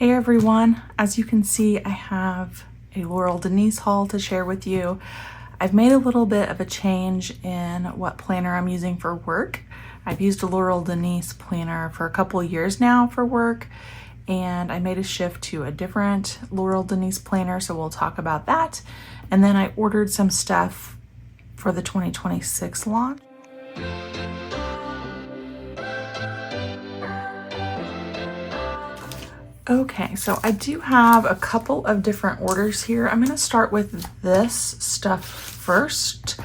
Hey everyone, as you can see, I have a Laurel Denise haul to share with you. I've made a little bit of a change in what planner I'm using for work. I've used a Laurel Denise planner for a couple years now for work, and I made a shift to a different Laurel Denise planner, so we'll talk about that. And then I ordered some stuff for the 2026 launch. Okay, so I do have a couple of different orders here. I'm going to start with this stuff first.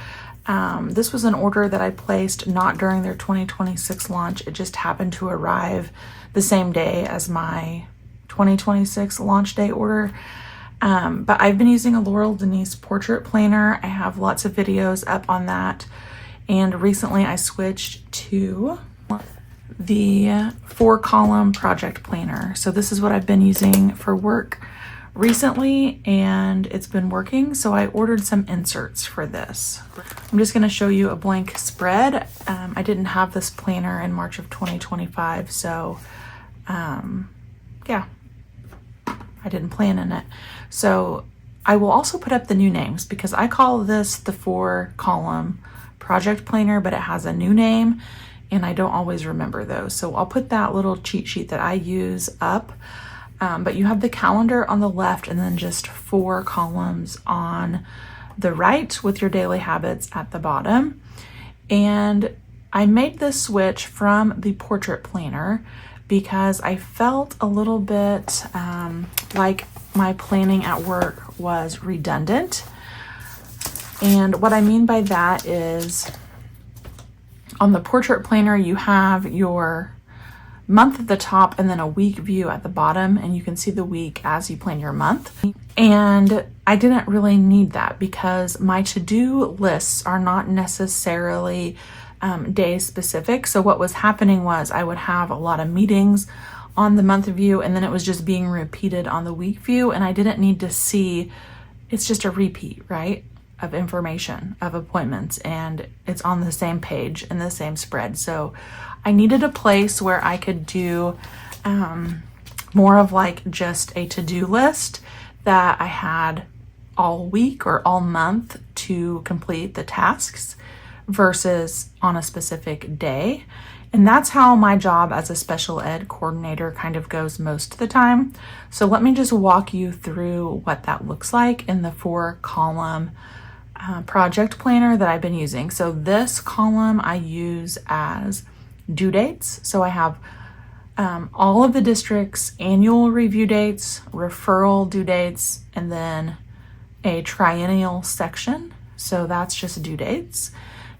This was an order that I placed not during their 2026 launch. It just happened to arrive the same day as my 2026 launch day order. But I've been using a Laurel Denise portrait planner. I have lots of videos up on that. And recently I switched to the 4-column project planner. So this is what I've been using for work recently, and it's been working. So I ordered some inserts for this. I'm just going to show you a blank spread. I didn't have this planner in March of 2025, so yeah, I didn't plan in it. So I will also put up the new names because I call this the 4-column project planner, but it has a new name and I don't always remember those. So I'll put that little cheat sheet that I use up. But you have the calendar on the left and then just 4 columns on the right with your daily habits at the bottom. And I made this switch from the portrait planner because I felt a little bit like my planning at work was redundant. And what I mean by that is, on the portrait planner, you have your month at the top and then a week view at the bottom, and you can see the week as you plan your month. And I didn't really need that because my to-do lists are not necessarily day specific. So what was happening was I would have a lot of meetings on the month view and then it was just being repeated on the week view, and I didn't need to see, it's just a repeat, right, of information, of appointments, and it's on the same page in the same spread. So I needed a place where I could do more of like just a to-do list that I had all week or all month to complete the tasks versus on a specific day. And that's how my job as a special ed coordinator kind of goes most of the time. So let me just walk you through what that looks like in the 4-column project planner that I've been using. So this column I use as due dates. So I have all of the district's annual review dates, referral due dates, and then a triennial section. So that's just due dates.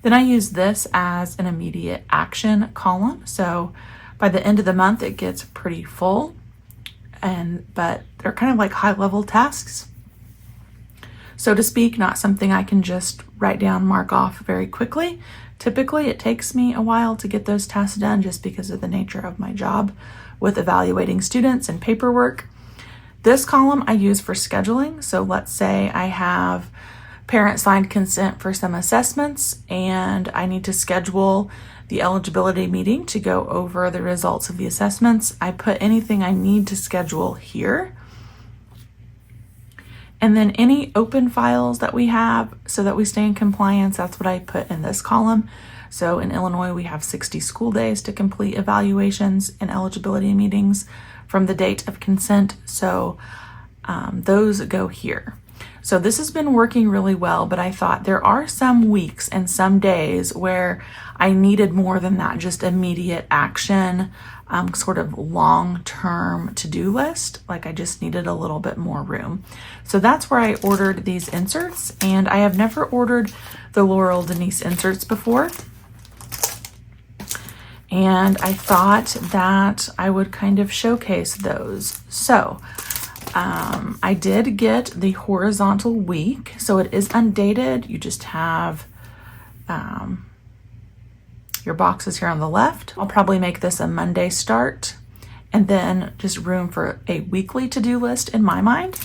Then I use this as an immediate action column. So by the end of the month, it gets pretty full, but they're kind of like high-level tasks, so to speak, not something I can just write down, mark off very quickly. Typically, it takes me a while to get those tasks done just because of the nature of my job with evaluating students and paperwork. This column I use for scheduling. So let's say I have parent signed consent for some assessments and I need to schedule the eligibility meeting to go over the results of the assessments. I put anything I need to schedule here. And then any open files that we have so that we stay in compliance, that's what I put in this column. So in Illinois, we have 60 school days to complete evaluations and eligibility meetings from the date of consent. So those go here. So this has been working really well, but I thought there are some weeks and some days where I needed more than that, just immediate action, sort of long-term to-do list. Like I just needed a little bit more room. So that's where I ordered these inserts, and I have never ordered the Laurel Denise inserts before. And I thought that I would kind of showcase those. So I did get the horizontal week, so it is undated. You just have your boxes here on the left. I'll probably make this a Monday start and then just room for a weekly to-do list in my mind.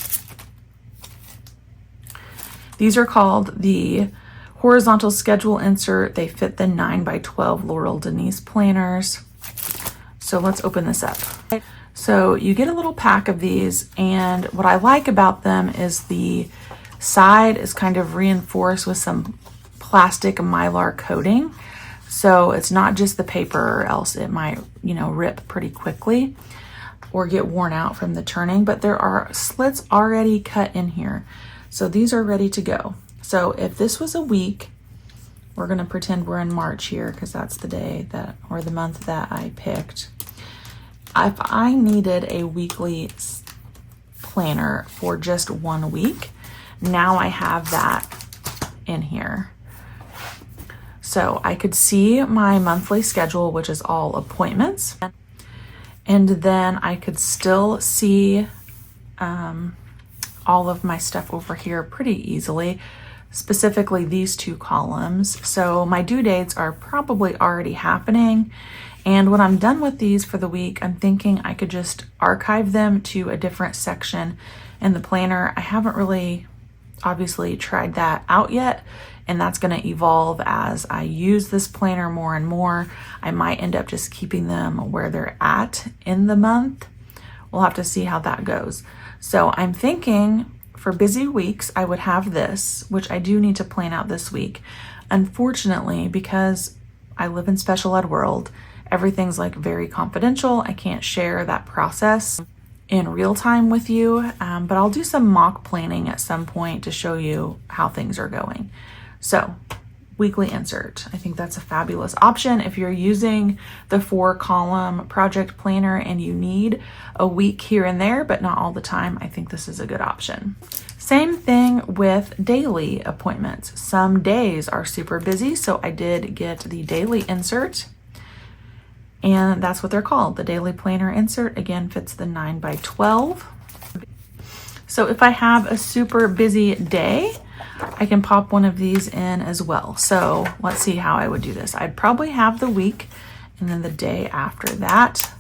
These are called the horizontal schedule insert. They fit the 9x12 Laurel Denise planners. So let's open this up. So you get a little pack of these, and what I like about them is the side is kind of reinforced with some plastic mylar coating. So it's not just the paper, or else it might, rip pretty quickly or get worn out from the turning, but there are slits already cut in here. So these are ready to go. So if this was a week, we're gonna pretend we're in March here because that's the day that, or the month that I picked. If I needed a weekly planner for just 1 week, now I have that in here. So I could see my monthly schedule, which is all appointments. And then I could still see all of my stuff over here pretty easily, specifically these 2 columns. So my due dates are probably already happening. And when I'm done with these for the week, I'm thinking I could just archive them to a different section in the planner. I haven't really obviously tried that out yet, and that's going to evolve as I use this planner more and more. I might end up just keeping them where they're at in the month. We'll have to see how that goes. So I'm thinking for busy weeks, I would have this, which I do need to plan out this week. Unfortunately, because I live in special ed world, everything's like very confidential. I can't share that process in real time with you, but I'll do some mock planning at some point to show you how things are going. So weekly insert, I think that's a fabulous option. If you're using the 4-column project planner and you need a week here and there, but not all the time, I think this is a good option. Same thing with daily appointments. Some days are super busy, so I did get the daily insert. And that's what they're called. The daily planner insert, again, fits the 9x12. So if I have a super busy day, I can pop one of these in as well. So let's see how I would do this. I'd probably have the week and then the day after that.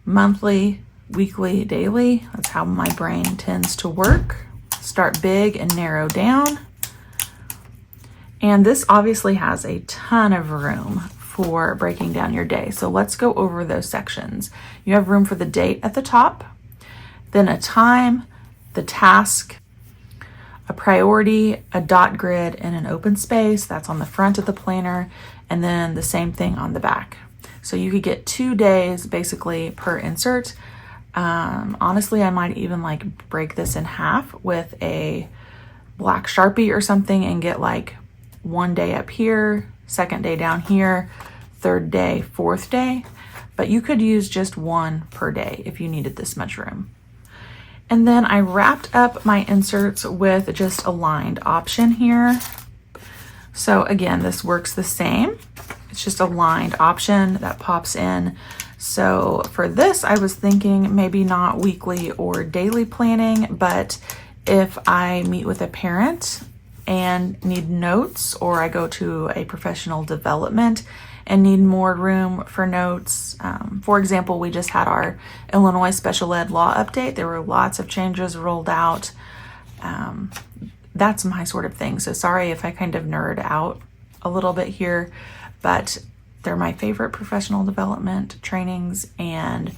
Monthly, weekly, daily. That's how my brain tends to work. Start big and narrow down. And this obviously has a ton of room for breaking down your day. So let's go over those sections. You have room for the date at the top, then a time, the task, a priority, a dot grid, and an open space. That's on the front of the planner, and then the same thing on the back. So you could get 2 days basically per insert. Honestly, I might even like break this in half with a black Sharpie or something and get like 1 day up here, 2nd day down here, 3rd day, 4th day, but you could use just 1 per day if you needed this much room. And then I wrapped up my inserts with just a lined option here. So again, this works the same. It's just a lined option that pops in. So for this, I was thinking maybe not weekly or daily planning, but if I meet with a parent and need notes, or I go to a professional development and need more room for notes. For example, we just had our Illinois special ed law update. There were lots of changes rolled out. That's my sort of thing. So sorry if I kind of nerd out a little bit here, but they're my favorite professional development trainings, and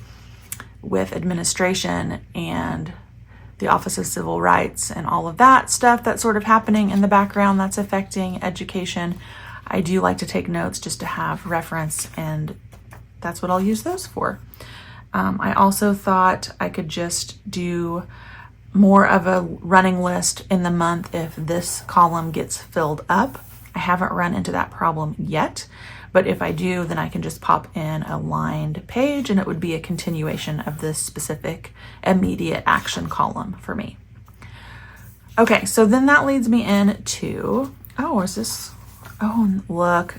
with administration and the Office of Civil Rights and all of that stuff that's sort of happening in the background that's affecting education, I do like to take notes just to have reference, and that's what I'll use those for. I also thought I could just do more of a running list in the month if this column gets filled up. I haven't run into that problem yet, but if I do, then I can just pop in a lined page and it would be a continuation of this specific immediate action column for me. Okay, so then that leads me into, oh, look,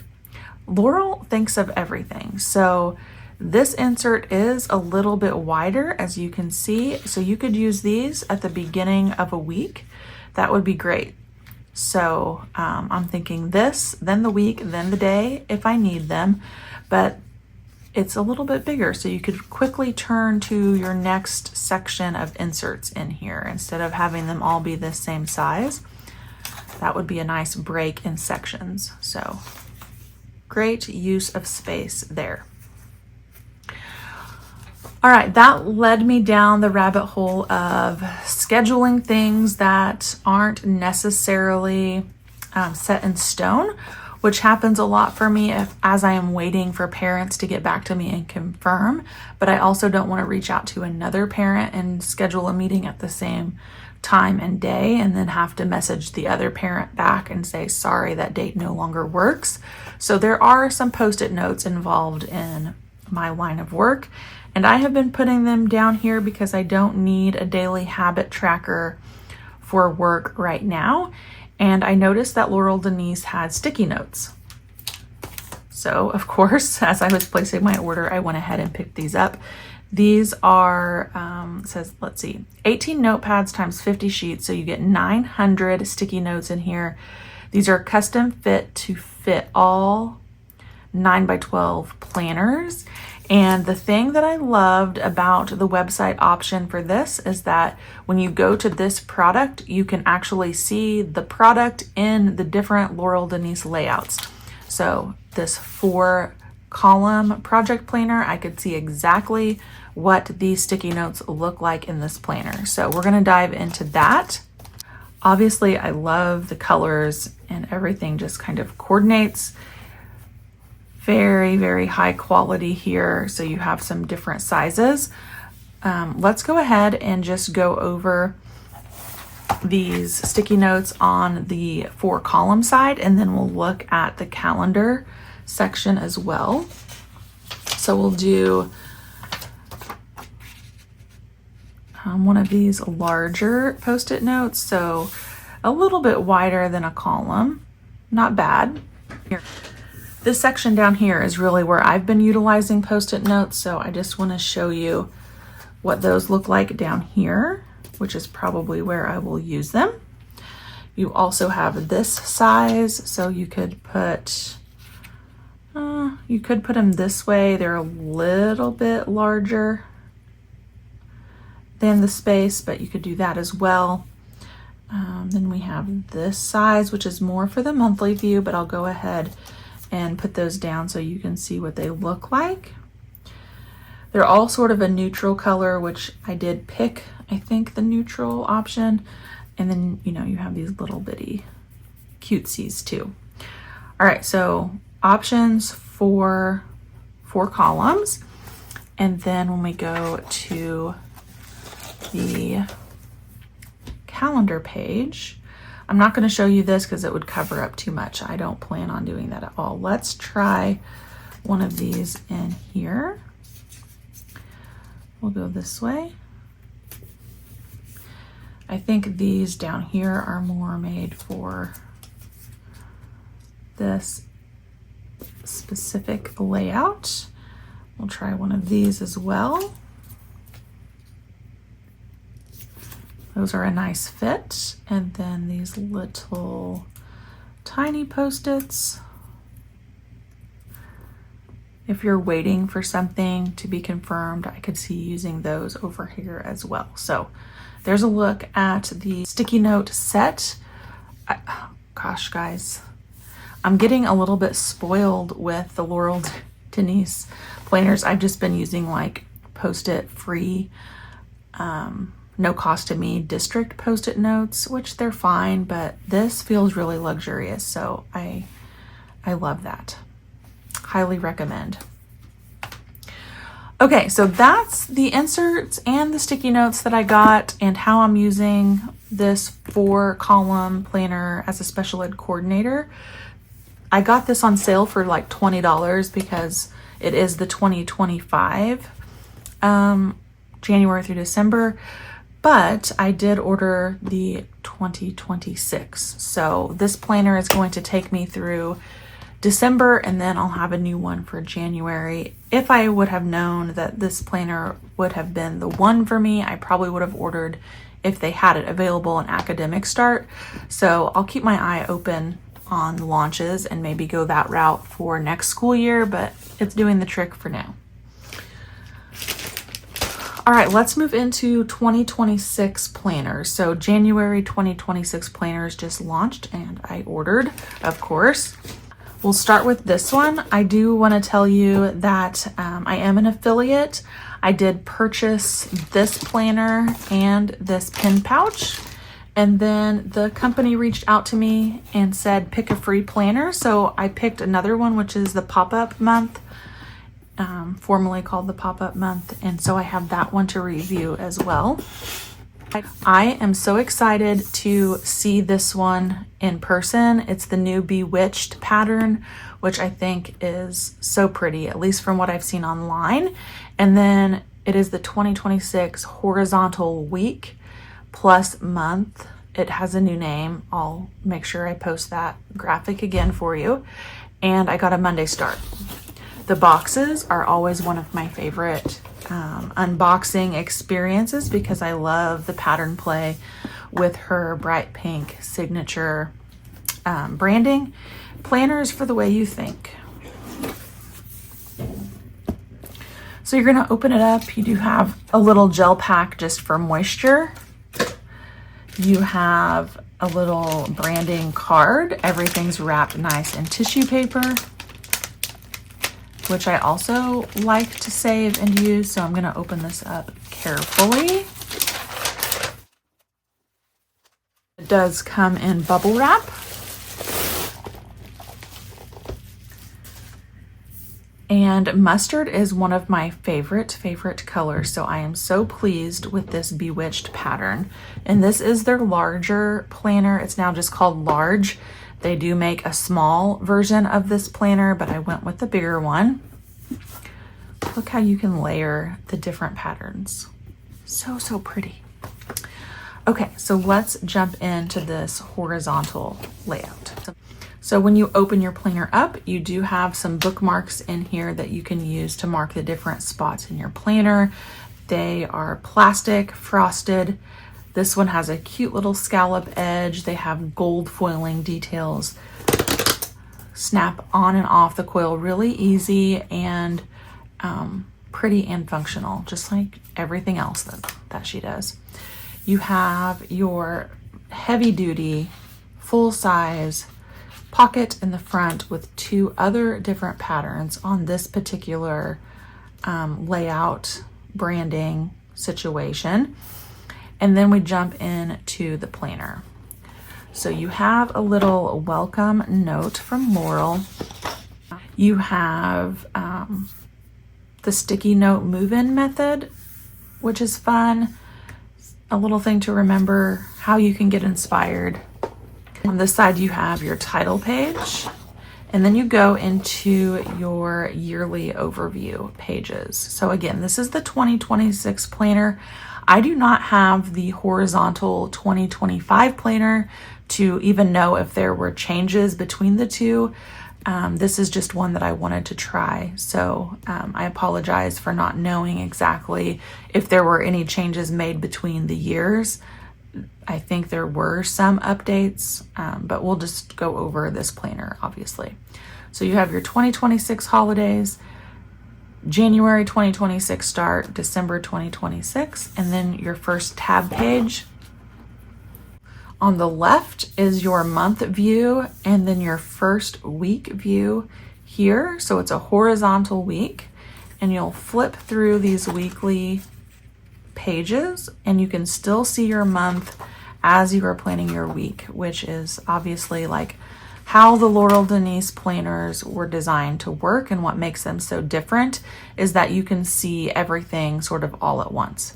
Laurel thinks of everything. So this insert is a little bit wider, as you can see. So you could use these at the beginning of a week. That would be great. So I'm thinking this, then the week, then the day if I need them, but it's a little bit bigger. So you could quickly turn to your next section of inserts in here instead of having them all be the same size. That would be a nice break in sections. So great use of space there. All right, that led me down the rabbit hole of scheduling things that aren't necessarily set in stone, which happens a lot for me as I am waiting for parents to get back to me and confirm. But I also don't want to reach out to another parent and schedule a meeting at the same time and day and then have to message the other parent back and say, sorry, that date no longer works. So there are some post-it notes involved in my line of work. And I have been putting them down here because I don't need a daily habit tracker for work right now. And I noticed that Laurel Denise had sticky notes. So of course, as I was placing my order, I went ahead and picked these up. These are, says, let's see, 18 notepads times 50 sheets. So you get 900 sticky notes in here. These are custom fit to fit all 9x12 planners. And the thing that I loved about the website option for this is that when you go to this product, you can actually see the product in the different Laurel Denise layouts. So this 4-column project planner, I could see exactly what these sticky notes look like in this planner. So we're gonna dive into that. Obviously, I love the colors and everything just kind of coordinates. Very, very high quality here. So you have some different sizes. Let's go ahead and just go over these sticky notes on the 4-column side, and then we'll look at the calendar section as well. So we'll do one of these larger post-it notes. So a little bit wider than a column, not bad. Here. This section down here is really where I've been utilizing post-it notes, so I just want to show you what those look like down here, which is probably where I will use them. You also have this size, so you could put them this way. They're a little bit larger than the space, but you could do that as well. Then we have this size, which is more for the monthly view, but I'll go ahead and put those down so you can see what they look like. They're all sort of a neutral color, which I did pick, I think, the neutral option. And then, you know, you have these little bitty cutesies too. All right, so options for 4 columns. And then when we go to the calendar page, I'm not going to show you this because it would cover up too much. I don't plan on doing that at all. Let's try one of these in here. We'll go this way. I think these down here are more made for this specific layout. We'll try one of these as well. Those are a nice fit. And then these little tiny post-its. If you're waiting for something to be confirmed, I could see using those over here as well. So there's a look at the sticky note set. Gosh, guys, I'm getting a little bit spoiled with the Laurel Denise planners. I've just been using like post-it free, no cost to me district post-it notes, which they're fine, but this feels really luxurious. So I love that. Highly recommend. Okay, so that's the inserts and the sticky notes that I got and how I'm using this 4-column planner as a special ed coordinator. I got this on sale for like $20 because it is the 2025 January through December. But I did order the 2026. So this planner is going to take me through December, and then I'll have a new one for January. If I would have known that this planner would have been the one for me, I probably would have ordered if they had it available in Academic Start. So I'll keep my eye open on launches and maybe go that route for next school year, but it's doing the trick for now. All right, let's move into 2026 planners. So January 2026 planners just launched and I ordered, of course. We'll start with this one. I do want to tell you that I am an affiliate. I did purchase this planner and this pin pouch. And then the company reached out to me and said, pick a free planner. So I picked another one, which is the pop-up month, formerly called the pop-up month. And so I have that one to review as well. I am so excited to see this one in person. It's the new Bewitched pattern, which I think is so pretty, at least from what I've seen online. And then it is the 2026 horizontal week plus month. It has a new name. I'll make sure I post that graphic again for you. And I got a Monday start. The boxes are always one of my favorite unboxing experiences because I love the pattern play with her bright pink signature branding. Planners for the way you think. So you're going to open it up. You do have a little gel pack just for moisture. You have a little branding card. Everything's wrapped nice in tissue paper, which I also like to save and use. So I'm going to open this up carefully. It does come in bubble wrap. And mustard is one of my favorite colors. So I am so pleased with this Bewitched pattern. And this is their larger planner. It's now just called large. They do make a small version of this planner, but I went with the bigger one. Look how you can layer the different patterns. So pretty. Okay, so let's jump into this horizontal layout. So when you open your planner up, you do have some bookmarks in here that you can use to mark the different spots in your planner. They are plastic, frosted. This one has a cute little scallop edge. They have gold foiling details. Snap on and off the coil really easy and pretty and functional, just like everything else that she does. You have your heavy duty, full size pocket in the front with two other different patterns on this particular layout branding situation. And then we jump into the planner. So you have a little welcome note from Laurel. You have the sticky note move-in method, which is fun. A little thing to remember how you can get inspired. On this side, you have your title page, and then you go into your yearly overview pages. So again, this is the 2026 planner. I do not have the horizontal 2025 planner to even know if there were changes between the two. This is just one that I wanted to try. So I apologize for not knowing exactly if there were any changes made between the years. I think there were some updates, but we'll just go over this planner, obviously. So you have your 2026 holidays, January 2026 start, December 2026, and then your first tab page. On the left is your month view, and then your first week view here. So it's a horizontal week, and you'll flip through these weekly pages, and you can still see your month as you are planning your week, which is obviously like how the Laurel Denise planners were designed to work, and what makes them so different is that you can see everything sort of all at once.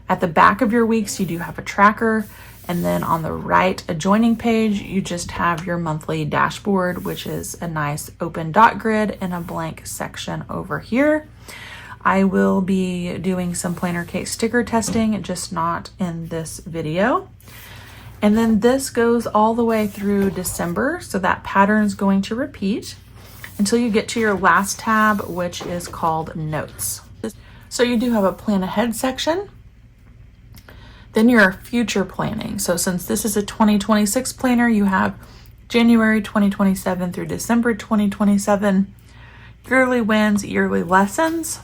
At the back of your weeks, you do have a tracker, and then on the right adjoining page, you just have your monthly dashboard, which is a nice open dot grid and a blank section over here. I will be doing some planner case sticker testing, just not in this video. And then this goes all the way through December, so that pattern is going to repeat until you get to your last tab, which is called Notes. So you do have a plan ahead section. Then your future planning. So since this is a 2026 planner, you have January 2027 through December 2027, yearly wins, yearly lessons.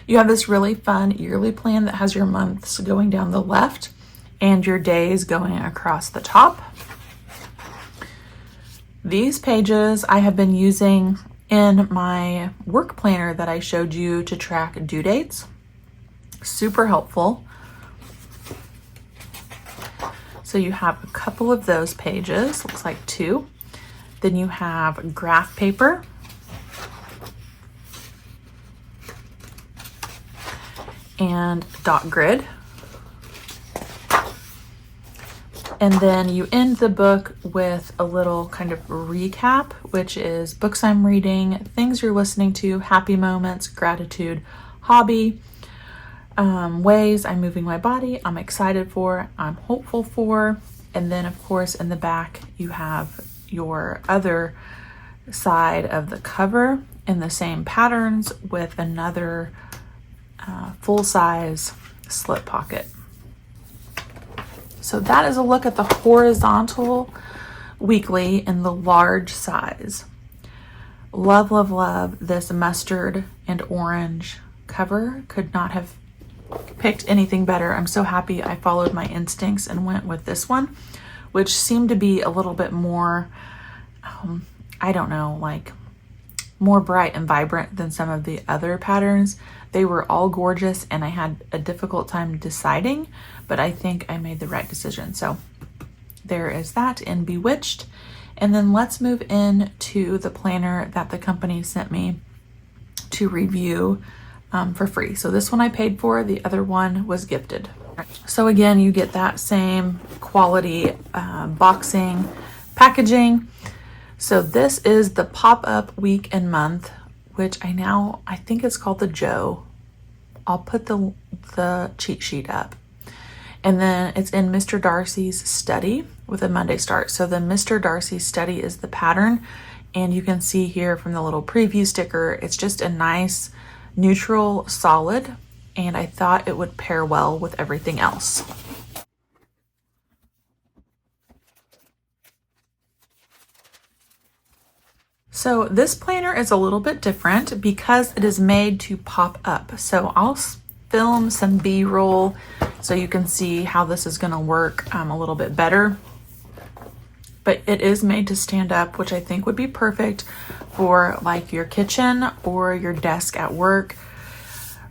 You have this really fun yearly plan that has your months going down the left and your days going across the top. These pages I have been using in my work planner that I showed you to track due dates. Super helpful. So you have a couple of those pages, looks like 2. Then you have graph paper. And dot grid. And then you end the book with a little kind of recap, which is books I'm reading, things you're listening to, happy moments, gratitude, hobby, ways I'm moving my body, I'm excited for, I'm hopeful for. And then of course in the back you have your other side of the cover in the same patterns with another full-size slip pocket. So that is a look at the horizontal weekly in the large size. Love, love, love this mustard and orange cover. Could not have picked anything better. I'm so happy I followed my instincts and went with this one, which seemed to be a little bit more, I don't know, like more bright and vibrant than some of the other patterns. They were all gorgeous and I had a difficult time deciding, but I think I made the right decision. So there is that in Bewitched. And then let's move into the planner that the company sent me to review for free. So this one I paid for, the other one was gifted. So again, you get that same quality boxing, packaging. So this is the pop-up week and month, which I think it's called the Joe. I'll put the cheat sheet up. And then it's in Mr. Darcy's study with a Monday start. So the Mr. Darcy study is the pattern. And you can see here from the little preview sticker, it's just a nice neutral solid. And I thought it would pair well with everything else. So this planner is a little bit different because it is made to pop up. So I'll film some B-roll so you can see how this is going to work a little bit better. But it is made to stand up, which I think would be perfect for like your kitchen or your desk at work.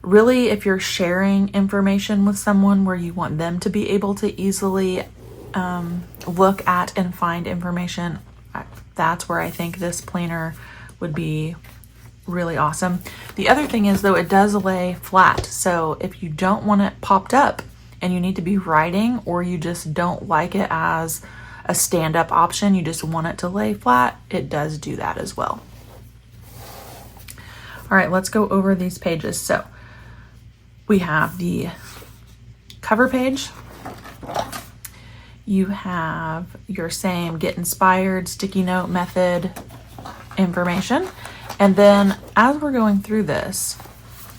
Really, if you're sharing information with someone where you want them to be able to easily look at and find information, that's where I think this planner would be really awesome. The other thing is though, it does lay flat. So if you don't want it popped up and you need to be writing, or you just don't like it as a stand-up option, you just want it to lay flat, it does do that as well. All right, let's go over these pages. So we have the cover page. You have your same get inspired sticky note method information. And then as we're going through this,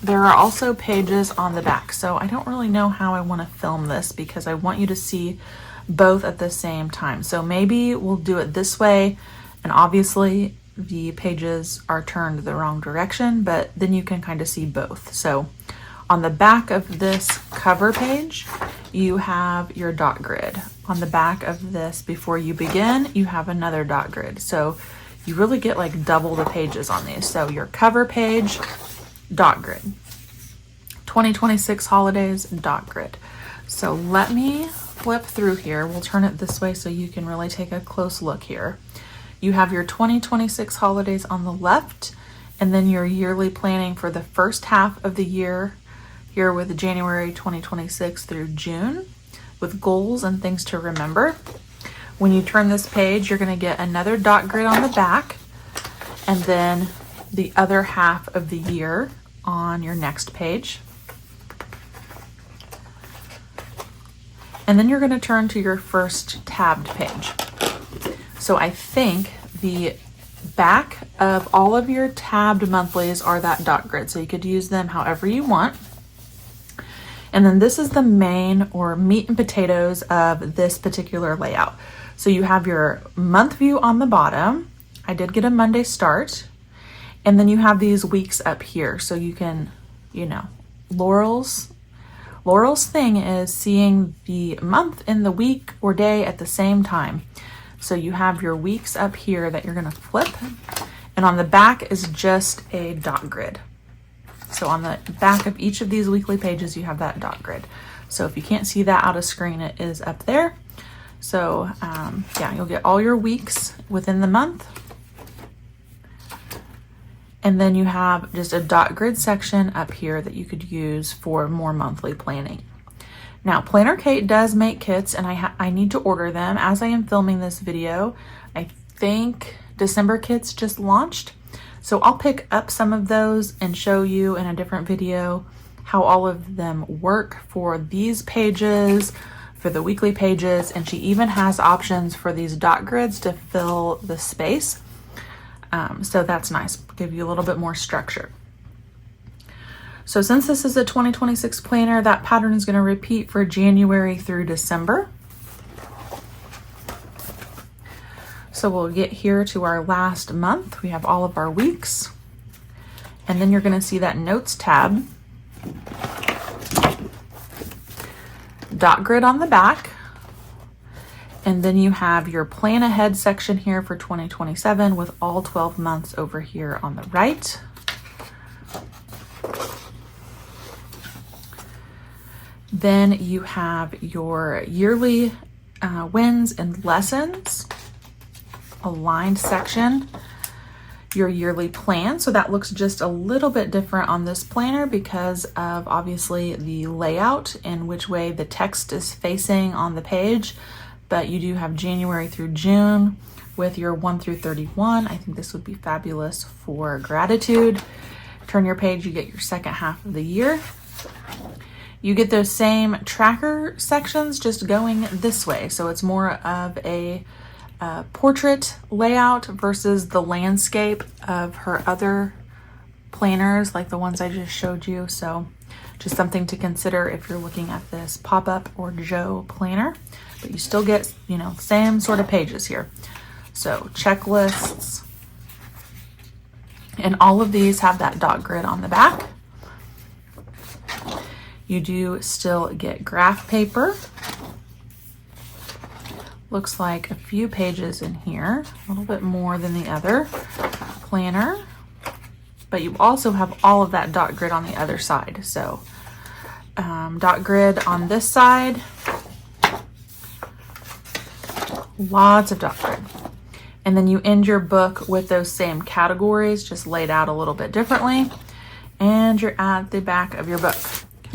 there are also pages on the back. So I don't really know how I want to film this because I want you to see both at the same time. So maybe we'll do it this way. And obviously the pages are turned the wrong direction, but then you can kind of see both. So on the back of this cover page, you have your dot grid. On the back of this, before you begin, you have another dot grid. So you really get like double the pages on these. So your cover page, dot grid. 2026 holidays, dot grid. So let me flip through here. We'll turn it this way so you can really take a close look here. You have your 2026 holidays on the left, and then your yearly planning for the first half of the year here with January 2026 through June, with goals and things to remember. When you turn this page, you're going to get another dot grid on the back, and then the other half of the year on your next page. And then you're going to turn to your first tabbed page. So I think the back of all of your tabbed monthlies are that dot grid. So you could use them however you want. And then this is the main or meat and potatoes of this particular layout. So you have your month view on the bottom. I did get a Monday start. And then you have these weeks up here. So you can, you know, Laurel's thing is seeing the month and the week or day at the same time. So you have your weeks up here that you're going to flip. And on the back is just a dot grid. So on the back of each of these weekly pages, you have that dot grid. So if you can't see that out of screen, it is up there. So yeah, you'll get all your weeks within the month. And then you have just a dot grid section up here that you could use for more monthly planning. Now, Planner Kate does make kits, and I need to order them. As I am filming this video, I think December kits just launched. So I'll pick up some of those and show you in a different video how all of them work for these pages, for the weekly pages, and she even has options for these dot grids to fill the space. So that's nice, give you a little bit more structure. So since this is a 2026 planner, that pattern is going to repeat for January through December. So we'll get here to our last month. We have all of our weeks. And then you're going to see that notes tab. Dot grid on the back. And then you have your plan ahead section here for 2027 with all 12 months over here on the right. Then you have your yearly wins and lessons, aligned section, your yearly plan. So that looks just a little bit different on this planner because of obviously the layout and which way the text is facing on the page. But you do have January through June with your 1 through 31. I think this would be fabulous for gratitude. Turn your page, you get your second half of the year. You get those same tracker sections just going this way. So it's more of a portrait layout versus the landscape of her other planners like the ones I just showed you. So just something to consider if you're looking at this pop-up or Joe planner, but you still get, you know, same sort of pages here. So checklists, and all of these have that dot grid on the back. You do still get graph paper. Looks like a few pages in here, a little bit more than the other planner, but you also have all of that dot grid on the other side. So dot grid on this side, lots of dot grid. And then you end your book with those same categories, just laid out a little bit differently. And you're at the back of your book.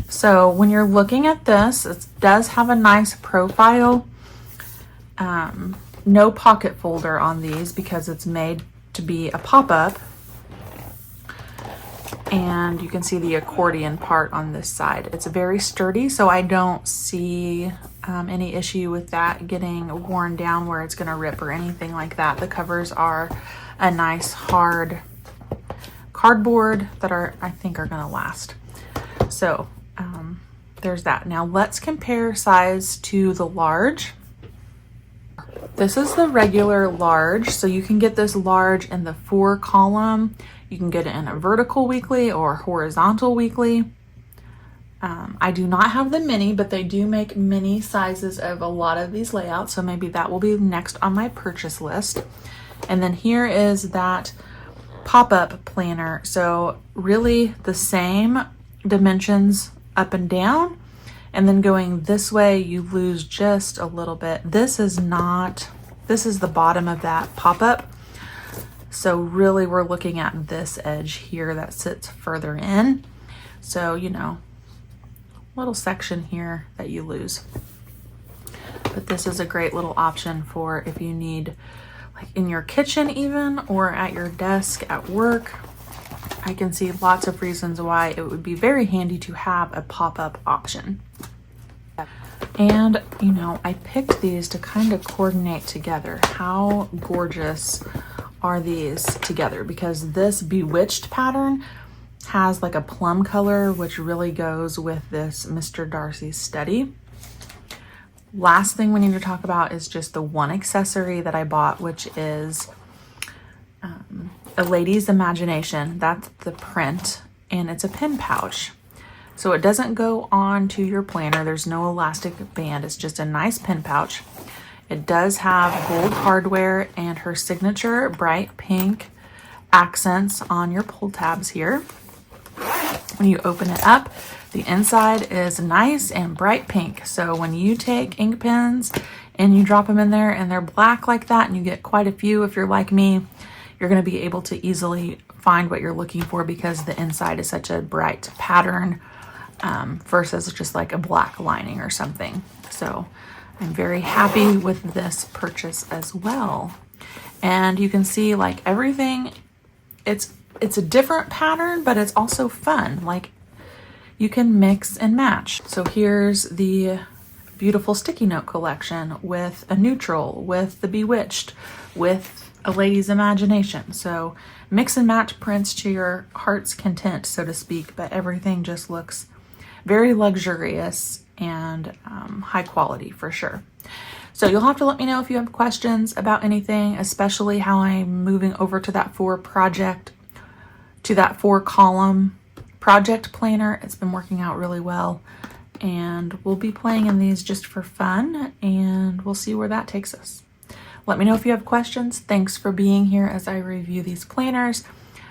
So when you're looking at this, it does have a nice profile. No pocket folder on these because it's made to be a pop-up. And you can see the accordion part on this side. It's very sturdy, so I don't see any issue with that getting worn down where it's going to rip or anything like that. The covers are a nice hard cardboard that I think are going to last. So there's that. Now let's compare size to the large. This is the regular large, so you can get this large in the 4-column. You can get it in a vertical weekly or horizontal weekly. I do not have the mini, but they do make mini sizes of a lot of these layouts, so maybe that will be next on my purchase list. And then here is that pop-up planner. So really the same dimensions up and down, and then going this way you lose just a little bit. This is the bottom of that pop-up. So really we're looking at this edge here that sits further in. So, you know, little section here that you lose. But this is a great little option for if you need, like in your kitchen even, or at your desk at work. I can see lots of reasons why it would be very handy to have a pop-up option. And, you know, I picked these to kind of coordinate together. How gorgeous are these together? Because this Bewitched pattern has like a plum color, which really goes with this Mr. Darcy's Study. Last thing we need to talk about is just the one accessory that I bought, which is a Lady's Imagination. That's the print, and it's a pen pouch. So it doesn't go on to your planner. There's no elastic band. It's just a nice pen pouch. It does have gold hardware and her signature bright pink accents on your pull tabs here. When you open it up, the inside is nice and bright pink. So when you take ink pens and you drop them in there and they're black like that, and you get quite a few, if you're like me, you're going to be able to easily find what you're looking for because the inside is such a bright pattern versus just like a black lining or something. So I'm very happy with this purchase as well. And you can see like everything, it's a different pattern, but it's also fun. Like you can mix and match. So here's the beautiful sticky note collection with a neutral, with the Bewitched, with a lady's imagination. So mix and match prints to your heart's content, so to speak, but everything just looks very luxurious and high quality for sure. So you'll have to let me know if you have questions about anything, especially how I'm moving over to that 4-column project planner. It's been working out really well, and we'll be playing in these just for fun, and we'll see where that takes us. Let me know if you have questions. Thanks for being here as I review these planners.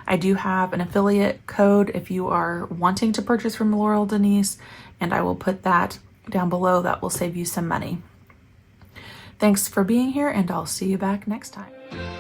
I do have an affiliate code if you are wanting to purchase from Laurel Denise, and I will put that down below. That will save you some money. Thanks for being here, and I'll see you back next time.